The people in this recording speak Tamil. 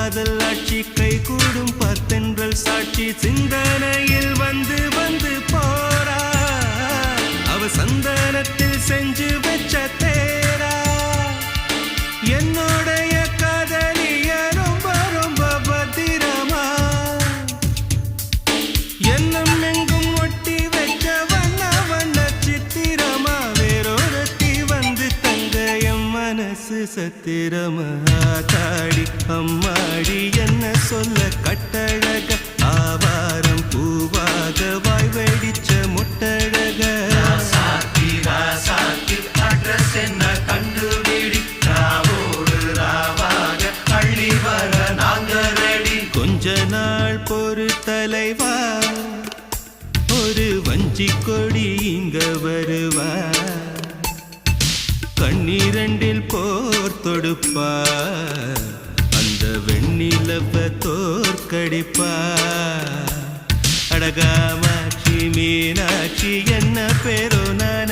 காதல் ஆட்சி கை கூடும் பத்தென்றல் சாட்சி சிந்தனையில் வந்து வந்து போறா அவ சந்தனத்தில் செஞ்சு வச்ச தேரா என்னுடைய காதலிய ரொம்ப ரொம்ப பத்திரமா என்னும் எங்கும் ஒட்டி வச்ச வண்ண வண்ண சித்திரமா வேறொருத்தி வந்து தங்க என் மனசு சத்திரமா தாடி அம்மாடி என்ன சொல்ல கட்டழக ஆவாரம் பூவாக வாய் வெடிச்ச முட்டழக அட்ரஸ் என்ன கண்டுபிடி ராவோடு ராவாக அள்ளி வர நாங்க ரெடி கொஞ்ச நாள் பொறு தலைவா ஒரு வஞ்சி கொடி இங்க வருவா கண்ணீரண்டில் போர் தொடுப்பா அந்த வெண்ணிலவ தோற்கடிப்பா அடகாமாட்சி மீனாட்சி என்ன பேரோ நான